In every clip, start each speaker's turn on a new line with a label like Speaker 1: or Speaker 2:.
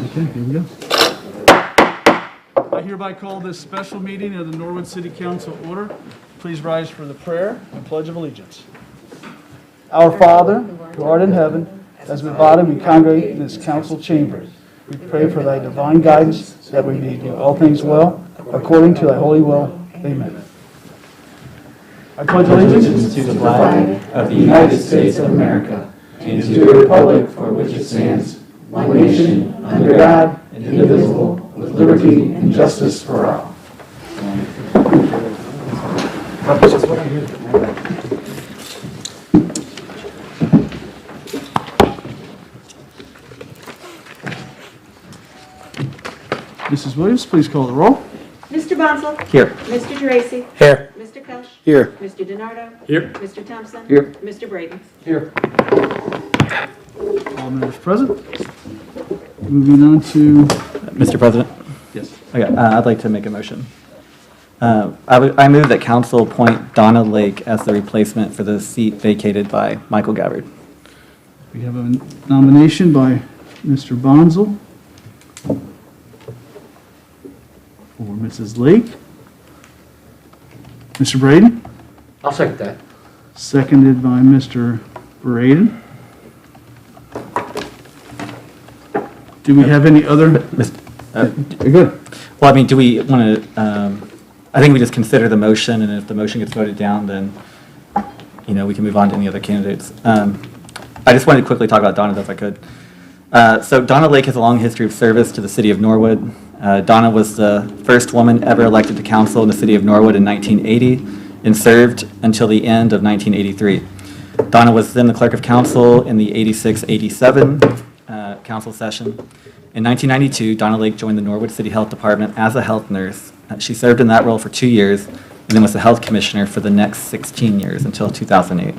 Speaker 1: Okay, here we go. I hereby call this special meeting of the Norwood City Council order. Please rise for the prayer and pledge of allegiance. Our Father, who art in heaven, as we body we congregate in this council chamber. We pray for thy divine guidance, that we may do all things well, according to thy holy will. Amen. I pledge allegiance
Speaker 2: to the flag of the United States of America and to the republic for which it stands, one nation, under God, indivisible, with liberty and justice for all.
Speaker 1: Mrs. Williams, please call the roll.
Speaker 3: Mr. Bonsall?
Speaker 2: Here.
Speaker 3: Mr. Geraci?
Speaker 2: Here.
Speaker 3: Mr. Kelch?
Speaker 2: Here.
Speaker 3: Mr. DiNardo?
Speaker 2: Here.
Speaker 3: Mr. Thompson?
Speaker 2: Here.
Speaker 3: Mr. Braden?
Speaker 2: Here.
Speaker 1: All members present. Moving on to,
Speaker 4: Mr. President,
Speaker 1: yes.
Speaker 4: okay, I'd like to make a motion. I move that council appoint Donna Lake as the replacement for the seat vacated by Michael Gabbard.
Speaker 1: We have a nomination by Mr. Bonsall for Mrs. Lake. Mr. Braden,
Speaker 2: I'll second that.
Speaker 1: seconded by Mr. Braden. Do we have any other? Good.
Speaker 4: Well, I mean, do we want to, I think we just consider the motion, and if the motion gets voted down, then, we can move on to any other candidates. I just wanted to quickly talk about Donna, if I could. So Donna Lake has a long history of service to the city of Norwood. Donna was the first woman ever elected to council in the city of Norwood in 1980 and served until the end of 1983. Donna was then the clerk of council in the 86-87 council session. In 1992, Donna Lake joined the Norwood City Health Department as a health nurse. She served in that role for 2 years and then was the health commissioner for the next 16 years until 2008.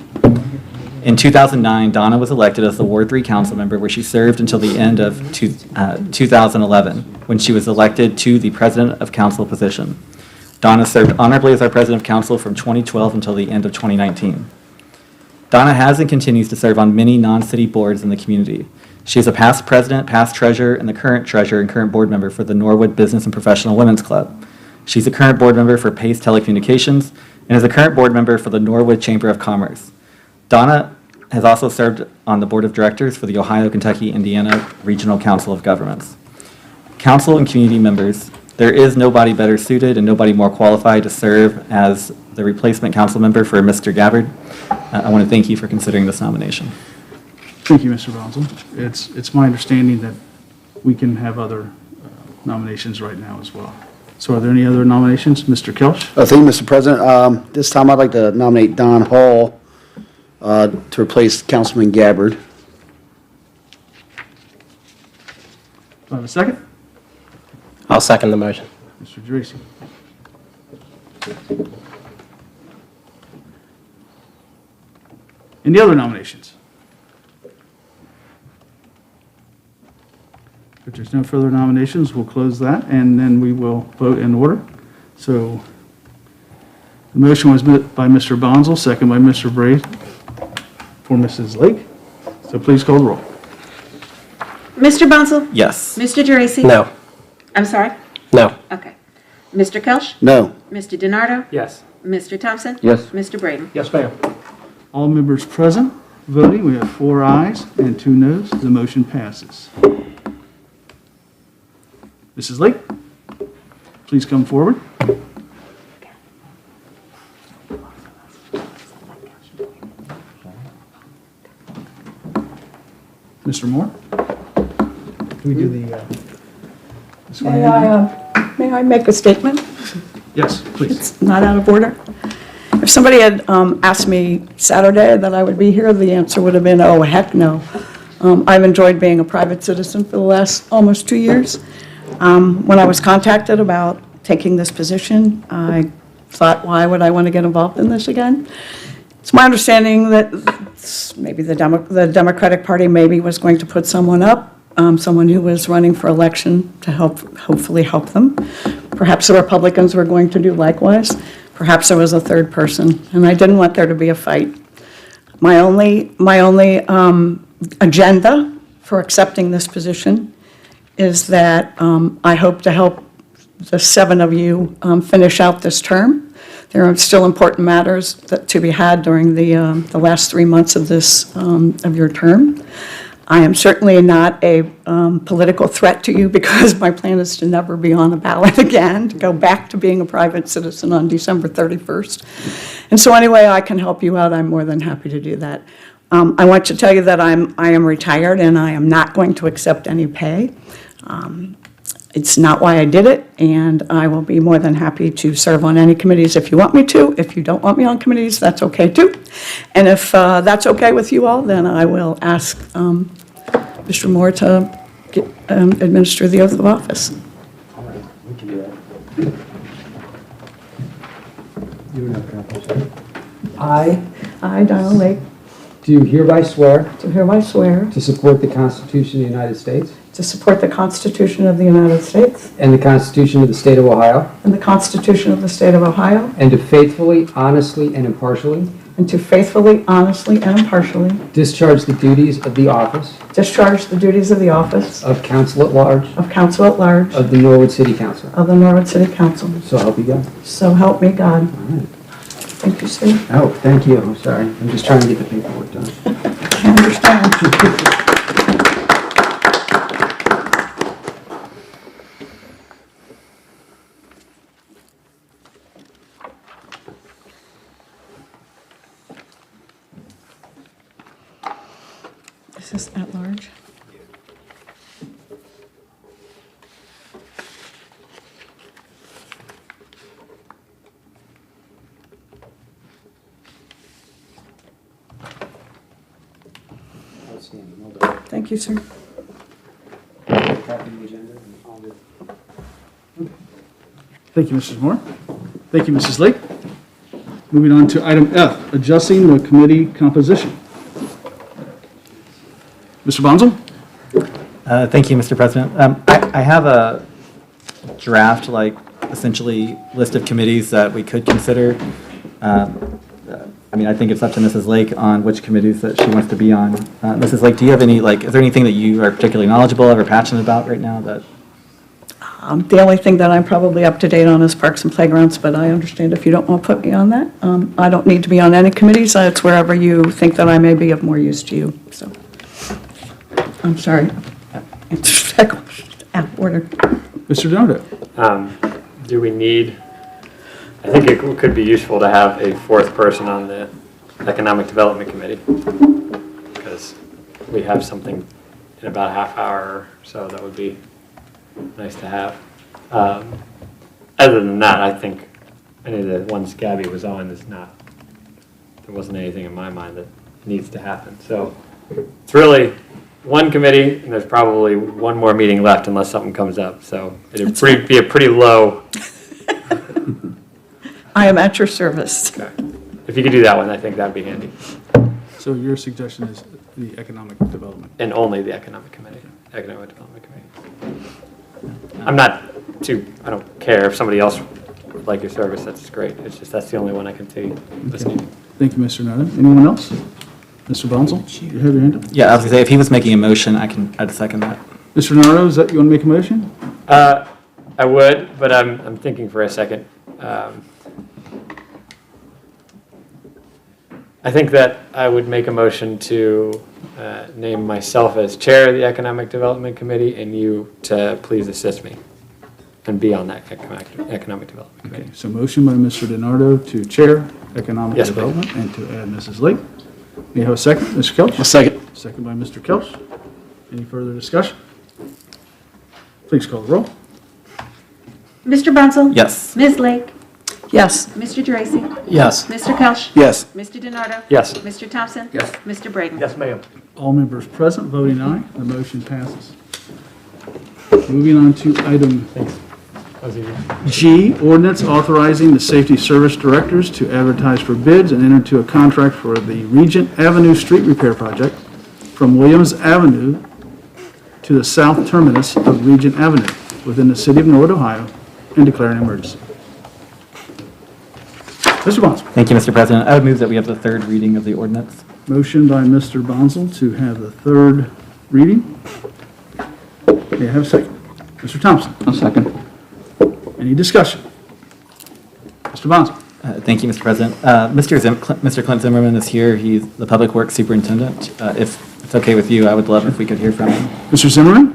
Speaker 4: In 2009, Donna was elected as the Ward 3 council member, where she served until the end of 2011, when she was elected to the president of council position. Donna served honorably as our president of council from 2012 until the end of 2019. Donna has and continues to serve on many non-city boards in the community. She is a past president, past treasurer, and the current treasurer and current board member for the Norwood Business and Professional Women's Club. She's a current board member for Pace Telecommunications and is a current board member for the Norwood Chamber of Commerce. Donna has also served on the board of directors for the Ohio, Kentucky, Indiana Regional Council of Governments. Council and community members, there is nobody better suited and nobody more qualified to serve as the replacement council member for Mr. Gabbard. I want to thank you for considering this nomination.
Speaker 1: Thank you, Mr. Bonsall. It's my understanding that we can have other nominations right now as well. So are there any other nominations? Mr. Kelch?
Speaker 5: Thank you, Mr. President. This time I'd like to nominate Don Hall to replace Councilman Gabbard.
Speaker 1: Do I have a second?
Speaker 2: I'll second the motion.
Speaker 1: Mr. Geraci. Any other nominations? If there's no further nominations, we'll close that, and then we will vote in order. So the motion was made by Mr. Bonsall, second by Mr. Braid for Mrs. Lake. So please call the roll.
Speaker 3: Mr. Bonsall?
Speaker 4: Yes.
Speaker 3: Mr. Geraci?
Speaker 2: No.
Speaker 3: I'm sorry?
Speaker 2: No.
Speaker 3: Okay. Mr. Kelch?
Speaker 5: No.
Speaker 3: Mr. DiNardo?
Speaker 2: Yes.
Speaker 3: Mr. Thompson?
Speaker 2: Yes.
Speaker 3: Mr. Braden?
Speaker 2: Yes, ma'am.
Speaker 1: All members present voting, we have 4 ayes and 2 noes. The motion passes. Mrs. Lake, please come forward. Mr. Moore? Can we do the swearing in?
Speaker 6: May I make a statement?
Speaker 1: Yes, please.
Speaker 6: It's not out of order. If somebody had asked me Saturday that I would be here, the answer would have been, oh, heck no. I've enjoyed being a private citizen for the last almost 2 years. When I was contacted about taking this position, I thought, why would I want to get involved in this again? It's my understanding that maybe the Democratic Party maybe was going to put someone up, someone who was running for election to hopefully help them. Perhaps the Republicans were going to do likewise. Perhaps there was a third person, and I didn't want there to be a fight. My only agenda for accepting this position is that I hope to help the 7 of you finish out this term. There are still important matters to be had during the last 3 months of this, of your term. I am certainly not a political threat to you because my plan is to never be on the ballot again, to go back to being a private citizen on December 31st. And so any way I can help you out, I'm more than happy to do that. I want to tell you that I am retired and I am not going to accept any pay. It's not why I did it, and I will be more than happy to serve on any committees if you want me to. If you don't want me on committees, that's okay too. And if that's okay with you all, then I will ask Mr. Moore to administer the oath of office.
Speaker 2: All right, we can do that. You don't have to say.
Speaker 6: I, Donna Lake,
Speaker 2: Do hereby swear
Speaker 6: do hereby swear
Speaker 2: to support the Constitution of the United States
Speaker 6: to support the Constitution of the United States
Speaker 2: and the Constitution of the State of Ohio,
Speaker 6: and the Constitution of the State of Ohio,
Speaker 2: and to faithfully, honestly, and impartially
Speaker 6: and to faithfully, honestly, and impartially
Speaker 2: discharge the duties of the office
Speaker 6: discharge the duties of the office
Speaker 2: of Council at Large
Speaker 6: of Council at Large
Speaker 2: of the Norwood City Council.
Speaker 6: of the Norwood City Council.
Speaker 2: So help you God.
Speaker 6: So help me God.
Speaker 2: All right.
Speaker 6: Thank you, sir.
Speaker 2: Oh, thank you. I'm sorry. I'm just trying to get the paperwork done.
Speaker 6: I understand. Is this at large?
Speaker 2: Outstanding. Well done.
Speaker 6: Thank you, sir.
Speaker 2: Copy the agenda and all the
Speaker 1: Thank you, Mrs. Moore. Thank you, Mrs. Lake. Moving on to item F, adjusting the committee composition. Mr. Bonzel?
Speaker 4: Thank you, Mr. President. I have a draft, essentially list of committees that we could consider. I think it's up to Mrs. Lake on which committees that she wants to be on. Mrs. Lake, do you have any, is there anything that you are particularly knowledgeable of or passionate about right now that?
Speaker 6: The only thing that I'm probably up to date on is parks and playgrounds, but I understand if you don't want to put me on that. I don't need to be on any committees. It's wherever you think that I may be of more use to you, so. I'm sorry. It's out of order.
Speaker 1: Mr. Donato?
Speaker 7: Do we need, I think it could be useful to have a 4th person on the Economic Development Committee, because we have something in about a half hour or so that would be nice to have. Other than that, I think any of the ones Gabby was on is not, there wasn't anything in my mind that needs to happen. So it's really one committee, and there's probably one more meeting left unless something comes up. So it'd be a pretty low.
Speaker 6: I am at your service.
Speaker 7: Okay. If you could do that one, I think that'd be handy.
Speaker 1: So your suggestion is the Economic Development?
Speaker 7: And only the Economic Development Committee. I don't care if somebody else would like your service, that's great. It's just, that's the only one I can see this needed.
Speaker 1: Thank you, Mr. Donato. Anyone else? Mr. Bonzel, you have your hand up?
Speaker 4: Yeah, I was going to say, if he was making a motion, I'd second that.
Speaker 1: Mr. Donato, is that, you want to make a motion?
Speaker 7: I would, but I'm thinking for a second. I think that I would make a motion to name myself as chair of the Economic Development Committee and you to please assist me and be on that Economic Development Committee.
Speaker 1: Okay, so motion by Mr. Donato to chair Economic
Speaker 7: Yes, please.
Speaker 1: Development and to add Mrs. Lake. May I have a second? Mr. Kelch?
Speaker 5: A second.
Speaker 1: Second by Mr. Kelch. Any further discussion? Please call the roll.
Speaker 3: Mr. Bunzel?
Speaker 4: Yes.
Speaker 3: Ms. Lake?
Speaker 6: Yes.
Speaker 3: Mr. Dracy?
Speaker 2: Yes.
Speaker 3: Mr. Kelch?
Speaker 5: Yes.
Speaker 3: Mr. DiNardo?
Speaker 7: Yes.
Speaker 3: Mr. Thompson?
Speaker 2: Yes.
Speaker 3: Mr. Braden?
Speaker 7: Yes, ma'am.
Speaker 1: All members present voting aye, the motion passes. Moving on to item G, ordinance authorizing the safety service directors to advertise for bids and enter into a contract for the Regent Avenue Street Repair Project from Williams Avenue to the south terminus of Regent Avenue within the city of Norwood, Ohio, and declare an emergency. Mr. Bonzel.
Speaker 4: Thank you, Mr. President. I would move that we have the 3rd reading of the ordinance.
Speaker 1: Motion by Mr. Bonzel to have the 3rd reading. May I have a second? Mr. Thompson?
Speaker 2: A second.
Speaker 1: Any discussion? Mr. Bonzo?
Speaker 4: Thank you, Mr. President. Mr. Clint Zimmerman is here. He's the Public Works Superintendent. If it's okay with you, I would love if we could hear from him.
Speaker 1: Mr. Zimmerman?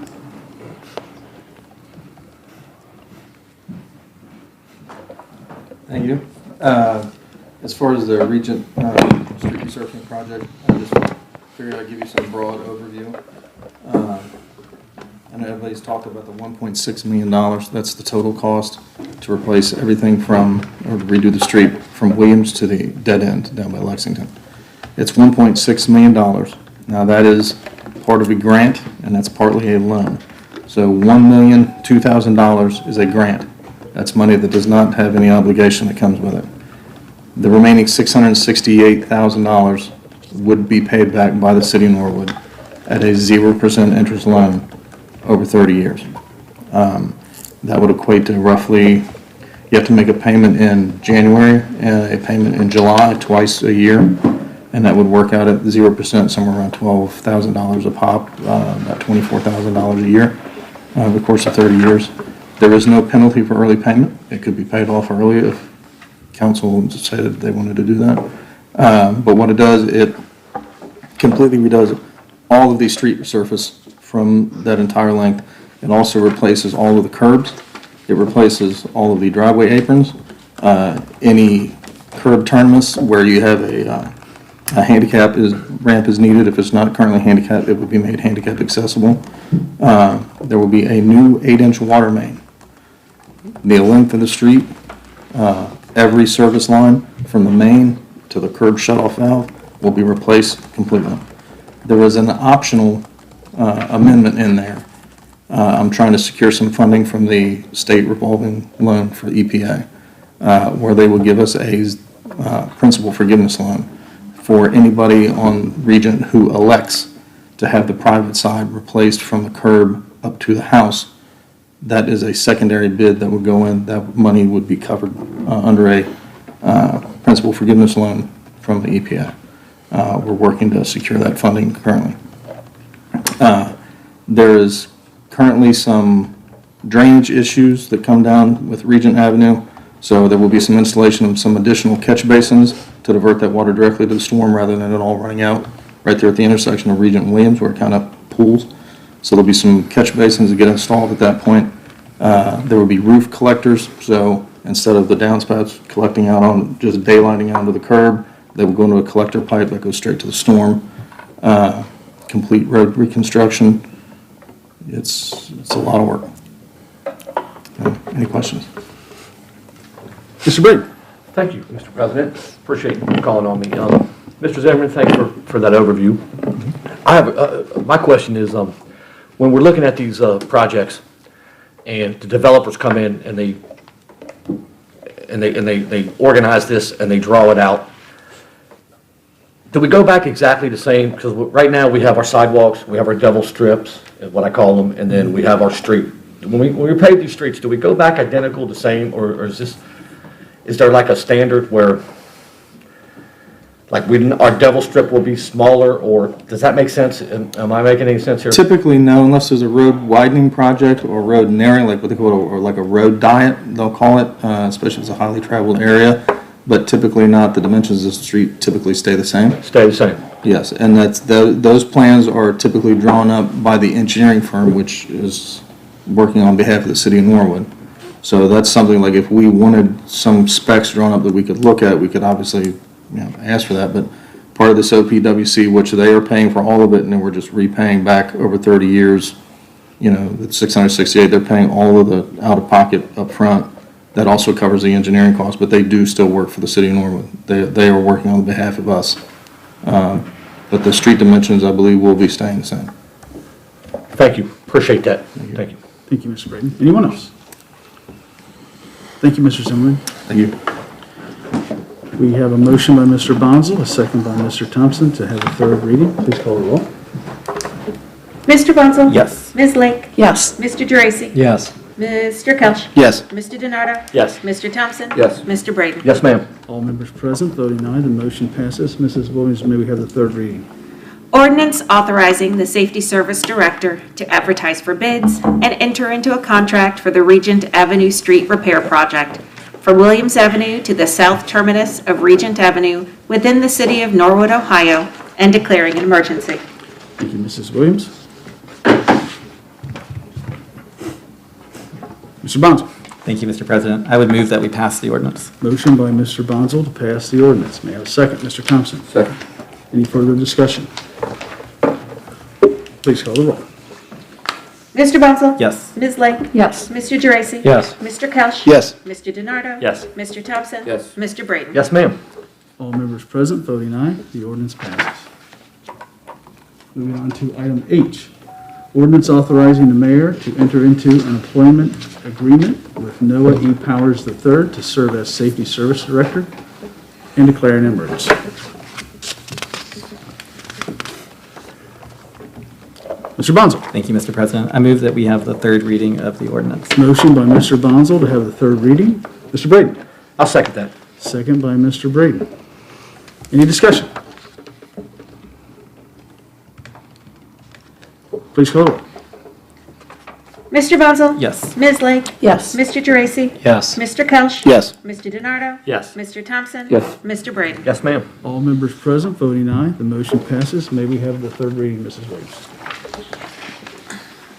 Speaker 8: Thank you. As far as the Regent Street resurfacing project, I just figured I'd give you some broad overview. I know everybody's talked about the $1.6 million. That's the total cost to replace everything from, or to redo the street from Williams to the dead end down by Lexington. It's $1.6 million. Now that is part of a grant, and that's partly a loan. So $1,002,000 is a grant. That's money that does not have any obligation that comes with it. The remaining $668,000 would be paid back by the city of Norwood at a 0% interest loan over 30 years. That would equate to roughly, you have to make a payment in January and a payment in July, twice a year, and that would work out at 0%, somewhere around $12,000 a pop, about $24,000 a year over the course of 30 years. There is no penalty for early payment. It could be paid off early if council decided they wanted to do that. But what it does, it completely redoes all of the street surface from that entire length. It also replaces all of the curbs. It replaces all of the driveway aprons. Any curb tournaments where you have a handicap ramp is needed. If it's not currently handicapped, it would be made handicap accessible. There will be a new 8-inch water main. The length of the street, every service line from the main to the curb shutoff valve will be replaced completely. There is an optional amendment in there. I'm trying to secure some funding from the state revolving loan for the EPA, where they will give us a principal forgiveness loan for anybody on Regent who elects to have the private side replaced from the curb up to the house. That is a secondary bid that would go in. That money would be covered under a principal forgiveness loan from the EPA. We're working to secure that funding currently. There is currently some drainage issues that come down with Regent Avenue, so there will be some installation of some additional catch basins to divert that water directly to the storm rather than it all running out right there at the intersection of Regent and Williams where it kind of pools. So there'll be some catch basins that get installed at that point. There will be roof collectors, so instead of the downspouts collecting out on, just daylighting onto the curb, they will go into a collector pipe that goes straight to the storm. Complete road reconstruction. It's a lot of work. Any questions?
Speaker 1: Mr. Brady?
Speaker 9: Thank you, Mr. President. Appreciate you calling on me. Mr. Zimmerman, thanks for that overview. I have my question is, when we're looking at these projects, and the developers come in and they organize this and they draw it out, do we go back exactly the same? Because right now we have our sidewalks, we have our devil strips, is what I call them, and then we have our street. When we pave these streets, do we go back identical the same, or is there like a standard where, like our devil strip will be smaller, or does that make sense? Am I making any sense here?
Speaker 8: Typically, no, unless there's a road widening project or road narrowing, like what they call it, or like a road diet, they'll call it, especially if it's a highly traveled area. But typically not. The dimensions of the street typically stay the same.
Speaker 9: Stay the same.
Speaker 8: Yes, and those plans are typically drawn up by the engineering firm, which is working on behalf of the city of Norwood. So that's something like if we wanted some specs drawn up that we could look at, we could obviously ask for that. But part of this OPWC, which they are paying for all of it, and then we're just repaying back over 30 years, the 668, they're paying all of the out-of-pocket up front. That also covers the engineering costs, but they do still work for the city of Norwood. They are working on behalf of us. But the street dimensions, I believe, will be staying the same.
Speaker 9: Thank you. Appreciate that. Thank you.
Speaker 1: Thank you, Mr. Brady. Anyone else? Thank you, Mr. Zimmerman.
Speaker 8: Thank you.
Speaker 1: We have a motion by Mr. Bonzo, a second by Mr. Thompson to have a third reading. Please call the roll.
Speaker 3: Mr. Bunzel?
Speaker 4: Yes.
Speaker 3: Ms. Lake?
Speaker 6: Yes.
Speaker 3: Mr. Geraci?
Speaker 2: Yes.
Speaker 3: Mr. Kelch?
Speaker 5: Yes.
Speaker 3: Mr. Donato?
Speaker 9: Yes.
Speaker 3: Mr. Thompson?
Speaker 9: Yes.
Speaker 3: Mr. Brady?
Speaker 9: Yes, ma'am.
Speaker 1: All members present voting aye, the motion passes. Mrs. Williams, may we have the third reading?
Speaker 3: Ordinance authorizing the Safety Service Director to advertise for bids and enter into a contract for the Regent Avenue Street Repair Project from Williams Avenue to the south terminus of Regent Avenue within the city of Norwood, Ohio, and declaring an emergency.
Speaker 1: Thank you, Mrs. Williams. Mr. Bonzo.
Speaker 4: Thank you, Mr. President. I would move that we pass the ordinance.
Speaker 1: Motion by Mr. Bonzo to pass the ordinance. May I have a second? Mr. Thompson.
Speaker 2: Second.
Speaker 1: Any further discussion? Please call the roll.
Speaker 3: Mr. Bunzel?
Speaker 4: Yes.
Speaker 3: Ms. Lake?
Speaker 6: Yes.
Speaker 3: Mr. Geraci?
Speaker 9: Yes.
Speaker 3: Mr. Kelch?
Speaker 5: Yes.
Speaker 3: Mr. DiNardo?
Speaker 7: Yes.
Speaker 3: Mr. Thompson?
Speaker 2: Yes.
Speaker 3: Mr. Braden?
Speaker 9: Yes, ma'am.
Speaker 1: All members present voting aye, the ordinance passes. Moving on to item H, ordinance authorizing the mayor to enter into an employment agreement with Noah E. Powers III to serve as Safety Service Director and declare an emergency. Mr. Bonzo.
Speaker 4: Thank you, Mr. President. I move that we have the third reading of the ordinance.
Speaker 1: Motion by Mr. Bonzo to have the third reading. Mr. Braden.
Speaker 9: I'll second that.
Speaker 1: Second by Mr. Braden. Any discussion? Please call the roll.
Speaker 3: Mr. Bunzel?
Speaker 4: Yes.
Speaker 3: Ms. Lake?
Speaker 6: Yes.
Speaker 3: Mr. Geraci?
Speaker 9: Yes.
Speaker 3: Mr. Kelch?
Speaker 5: Yes.
Speaker 3: Mr. DiNardo?
Speaker 7: Yes.
Speaker 3: Mr. Thompson?
Speaker 2: Yes.
Speaker 3: Mr. Braden?
Speaker 9: Yes, ma'am.
Speaker 1: All members present voting aye, the motion passes. May we have the third reading, Mrs. Williams?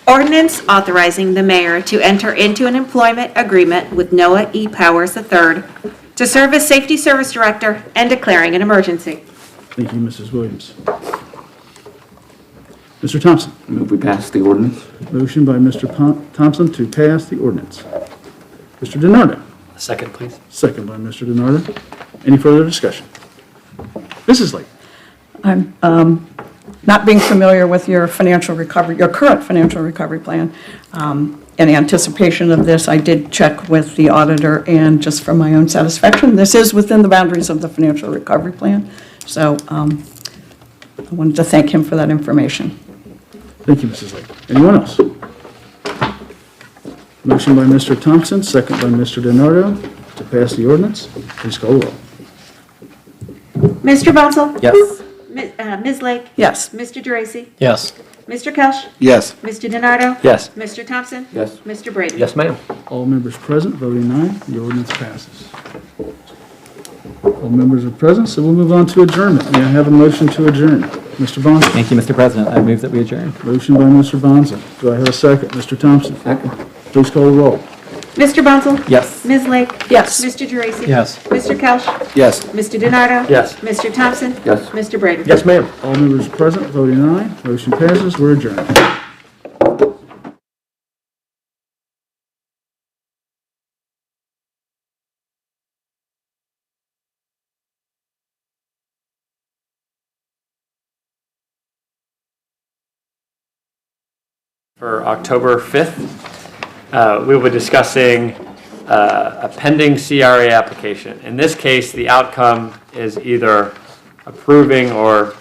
Speaker 3: Ordinance authorizing the mayor to enter into an employment agreement with Noah E. Powers III to serve as Safety Service Director and declaring an emergency.
Speaker 1: Thank you, Mrs. Williams. Mr. Thompson.
Speaker 2: Move we pass the ordinance.
Speaker 1: Motion by Mr. Thompson to pass the ordinance. Mr. DiNardo.
Speaker 7: Second, please.
Speaker 1: Second by Mr. DiNardo. Any further discussion? Mrs. Lake.
Speaker 6: I'm not being familiar with your financial recovery, your current financial recovery plan. In anticipation of this, I did check with the auditor, and just for my own satisfaction, this is within the boundaries of the financial recovery plan. So I wanted to thank him for that information.
Speaker 1: Thank you, Mrs. Lake. Anyone else? Motion by Mr. Thompson, second by Mr. DiNardo to pass the ordinance. Please call the roll.
Speaker 3: Mr. Bunzel?
Speaker 4: Yes.
Speaker 3: Ms. Lake?
Speaker 6: Yes.
Speaker 3: Mr. Geraci?
Speaker 9: Yes.
Speaker 3: Mr. Kelch?
Speaker 5: Yes.
Speaker 3: Mr. DiNardo?
Speaker 7: Yes.
Speaker 3: Mr. Thompson?
Speaker 2: Yes.
Speaker 3: Mr. Braden?
Speaker 9: Yes, ma'am.
Speaker 1: All members present voting aye, the ordinance passes. All members are present, so we'll move on to adjournment. May I have a motion to adjourn? Mr. Bonzo.
Speaker 4: Thank you, Mr. President. I move that we adjourn.
Speaker 1: Motion by Mr. Bonzo. Do I have a second? Mr. Thompson.
Speaker 2: Second.
Speaker 1: Please call the roll.
Speaker 3: Mr. Bunzel?
Speaker 4: Yes.
Speaker 3: Ms. Lake?
Speaker 6: Yes.
Speaker 3: Mr. Geraci?
Speaker 9: Yes.
Speaker 3: Mr. Kelch?
Speaker 5: Yes.
Speaker 3: Mr. DiNardo?
Speaker 7: Yes.
Speaker 3: Mr. Thompson?
Speaker 2: Yes.
Speaker 3: Mr. Braden?
Speaker 9: Yes, ma'am.
Speaker 1: All members present voting aye, motion passes. We're adjourned.
Speaker 7: For October 5th, we will be discussing a pending CRA application. In this case, the outcome is either approving or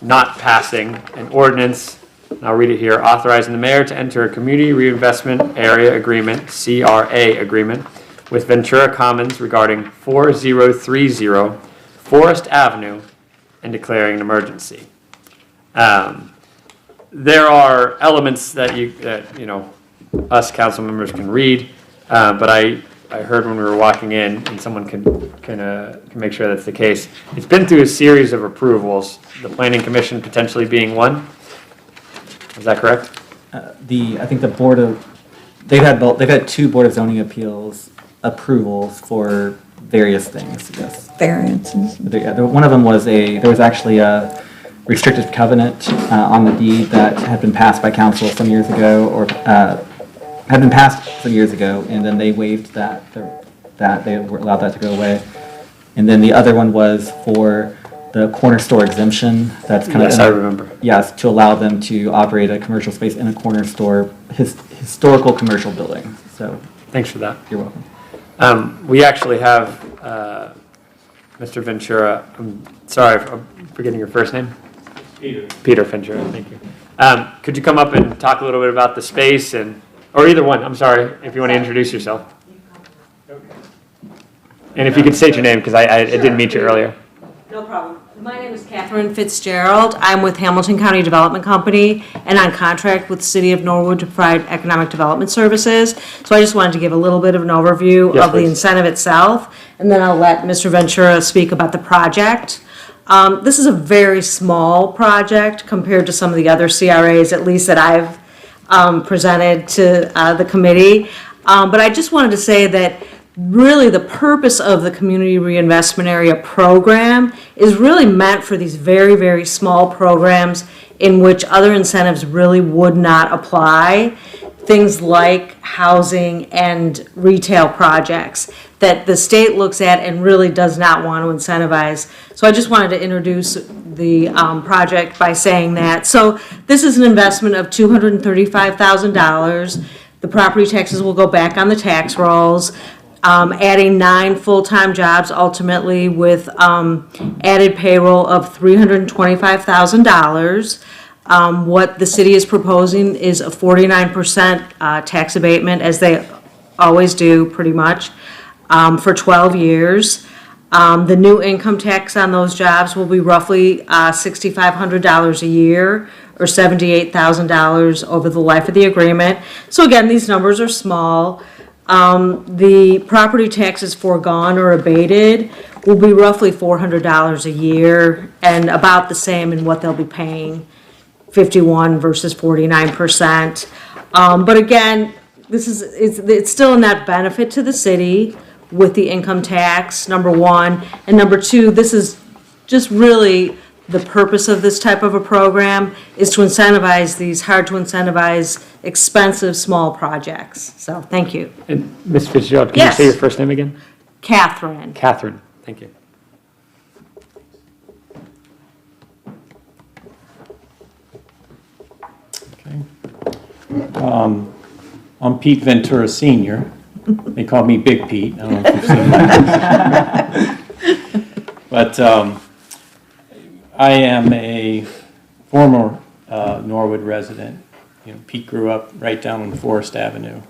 Speaker 7: not passing an ordinance, and I'll read it here, authorizing the mayor to enter a community reinvestment area agreement, CRA agreement, with Ventura Commons regarding 4030 Forest Avenue and declaring an emergency. There are elements that us council members can read, but I heard when we were walking in, and someone can make sure that's the case. It's been through a series of approvals, the planning commission potentially being one. Is that correct?
Speaker 4: I think the board of, they've had two Board of Zoning Appeals approvals for various things, yes.
Speaker 6: Variances.
Speaker 4: One of them was there was actually a restrictive covenant on the deed that had been passed by council some years ago, or had been passed some years ago, and then they waived that they allowed that to go away. And then the other one was for the corner store exemption. That's kind of,
Speaker 7: Yes, I remember.
Speaker 4: yes, to allow them to operate a commercial space in a corner store, historical commercial building. So
Speaker 7: Thanks for that.
Speaker 4: you're welcome.
Speaker 7: We actually have Mr. Ventura. I'm sorry for forgetting your first name. Peter Ventura, thank you. Could you come up and talk a little bit about the space, or either one, I'm sorry, if you want to introduce yourself. And if you could state your name, because I didn't meet you earlier.
Speaker 10: No problem. My name is Catherine Fitzgerald. I'm with Hamilton County Development Company and on contract with the City of Norwood to provide economic development services. So I just wanted to give a little bit of an overview
Speaker 7: Yes,
Speaker 10: of the
Speaker 7: please.
Speaker 10: incentive itself, and then I'll let Mr. Ventura speak about the project. This is a very small project compared to some of the other CRAs, at least that I've presented to the committee. But I just wanted to say that really the purpose of the Community Reinvestment Area program is really meant for these very, very small programs in which other incentives really would not apply. Things like housing and retail projects that the state looks at and really does not want to incentivize. So I just wanted to introduce the project by saying that. So this is an investment of $235,000. The property taxes will go back on the tax rolls, adding 9 full-time jobs ultimately with added payroll of $325,000. What the city is proposing is a 49% tax abatement, as they always do, pretty much, for 12 years. The new income tax on those jobs will be roughly $6,500 a year, or $78,000 over the life of the agreement. So again, these numbers are small. The property taxes foregone or abated will be roughly $400 a year, and about the same in what they'll be paying. 51 versus 49%. But again, it's still a net benefit to the city with the income tax, number one. And number two, this is just really the purpose of this type of a program is to incentivize these hard to incentivize, expensive, small projects. So, thank you.
Speaker 7: And Ms. Fitzgerald, can you
Speaker 10: Yes.
Speaker 7: say your first name again?
Speaker 10: Catherine.
Speaker 7: Catherine, thank you.
Speaker 11: I'm Pete Ventura Sr. They call me Big Pete. I don't know if you've seen that. But I am a former Norwood resident. You know, Pete grew up right down on Forest Avenue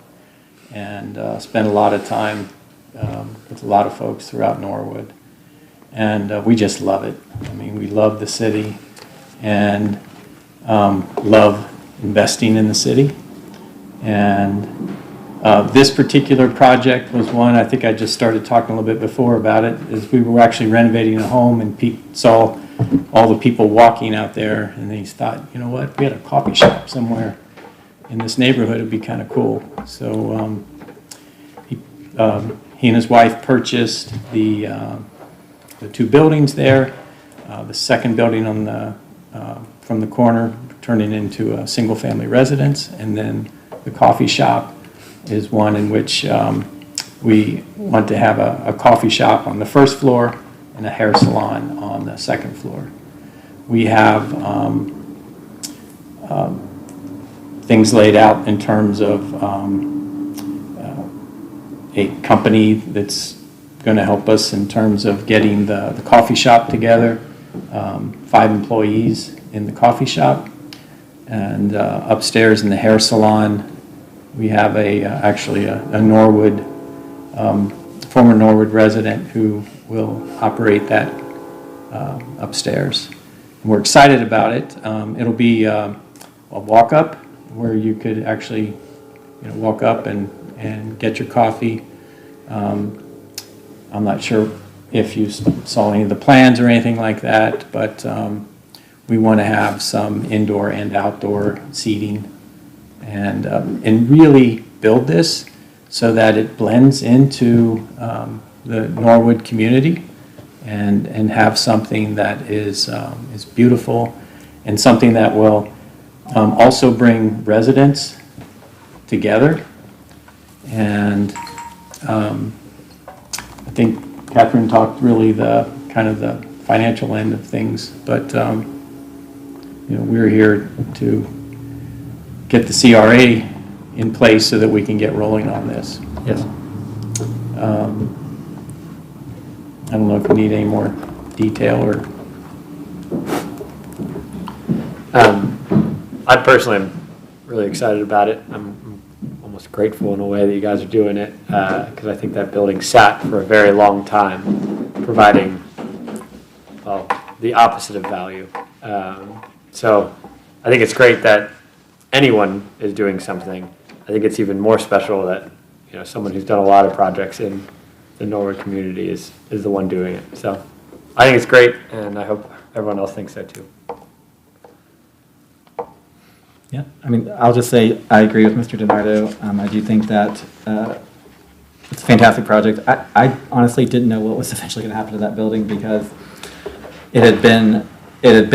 Speaker 11: and spent a lot of time with a lot of folks throughout Norwood. And we just love it. I mean, we love the city and love investing in the city. And this particular project was one, I think I just started talking a little bit before about it, is we were actually renovating a home and Pete saw all the people walking out there and he thought, you know what, we had a coffee shop somewhere in this neighborhood, it'd be kind of cool. So he and his wife purchased the 2 buildings there. The second building on the from the corner, turning into a single-family residence, and then the coffee shop is one in which we want to have a coffee shop on the first floor and a hair salon on the second floor. We have things laid out in terms of a company that's going to help us in terms of getting the coffee shop together, 5 employees in the coffee shop, and upstairs in the hair salon we have actually a Norwood, former Norwood resident who will operate that upstairs. And we're excited about it. It'll be a walk-up where you could actually walk up and get your coffee. I'm not sure if you saw any of the plans or anything like that, but we want to have some indoor and outdoor seating and really build this so that it blends into the Norwood community and have something that is beautiful and something that will also bring residents together. And I think Catherine talked really the kind of the financial end of things, but we're here to get the CRA in place so that we can get rolling on this.
Speaker 7: Yes.
Speaker 11: I don't know if we need any more detail or.
Speaker 7: I personally am really excited about it. I'm almost grateful in a way that you guys are doing it because I think that building sat for a very long time, providing, well, the opposite of value. So I think it's great that anyone is doing something. I think it's even more special that, someone who's done a lot of projects in the Norwood community is the one doing it. So I think it's great, and I hope everyone else thinks so too.
Speaker 4: Yeah, I mean, I'll just say I agree with Mr. DiNardo. I do think that it's a fantastic project. I honestly didn't know what was eventually going to happen to that building because it had been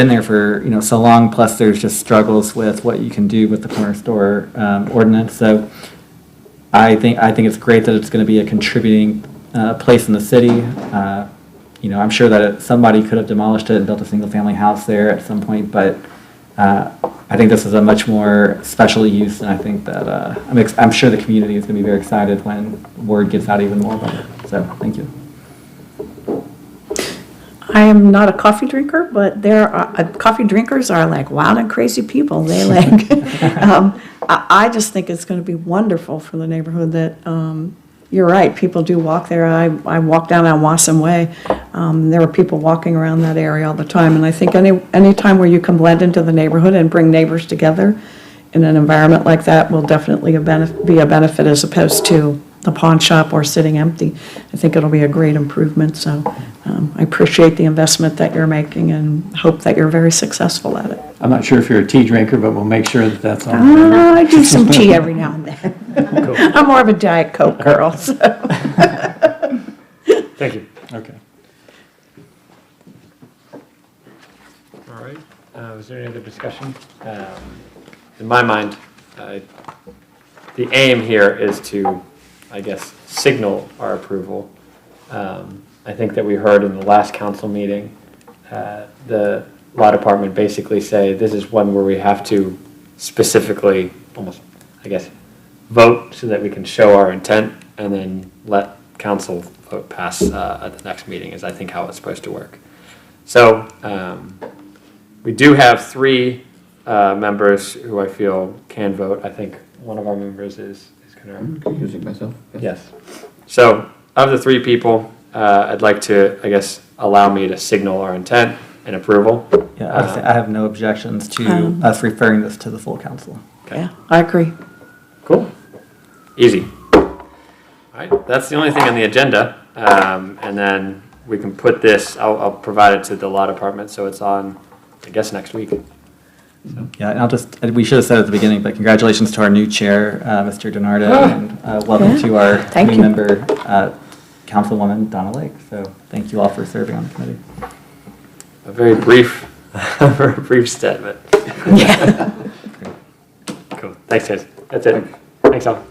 Speaker 4: there for so long. Plus, there's just struggles with what you can do with the corner store ordinance. So I think it's great that it's going to be a contributing place in the city. I'm sure that somebody could have demolished it and built a single-family house there at some point, but I think this is a much more special use, and I think that I'm sure the community is going to be very excited when word gets out even more about it. So, thank you.
Speaker 6: I am not a coffee drinker, but coffee drinkers are like wild and crazy people. They like, I just think it's going to be wonderful for the neighborhood that, you're right, people do walk there. I walk down on Wasson Way. There are people walking around that area all the time. And I think any time where you can blend into the neighborhood and bring neighbors together in an environment like that will definitely be a benefit as opposed to the pawn shop or sitting empty. I think it'll be a great improvement. So I appreciate the investment that you're making and hope that you're very successful at it.
Speaker 11: I'm not sure if you're a tea drinker, but we'll make sure that that's on.
Speaker 6: I do some tea every now and then. I'm more of a Diet Coke girl. So.
Speaker 7: Thank you.
Speaker 11: Okay.
Speaker 7: All right. Was there any other discussion? In my mind, the aim here is to, I guess, signal our approval. I think that we heard in the last council meeting, the law department basically say this is one where we have to specifically, almost, I guess, vote so that we can show our intent and then let council vote pass at the next meeting is I think how it's supposed to work. So we do have 3 members who I feel can vote. I think one of our members is going to
Speaker 9: Using myself?
Speaker 7: Yes. So, of the 3 people, I'd like to, I guess, allow me to signal our intent and approval.
Speaker 4: Yeah, I have no objections to us referring this to the full council.
Speaker 7: Okay.
Speaker 6: Yeah, I agree.
Speaker 7: Cool. Easy. All right, that's the only thing on the agenda. And then we can put this, I'll provide it to the law department, so it's on, I guess, next week.
Speaker 4: Yeah, and we should have said at the beginning, but congratulations to our new chair, Mr. DiNardo, and welcome to our new member, Councilwoman Donna Lake. So thank you all for serving on the committee.
Speaker 7: A very brief statement.
Speaker 6: Yeah.
Speaker 7: Cool. Thanks, guys. That's it. Thanks, all.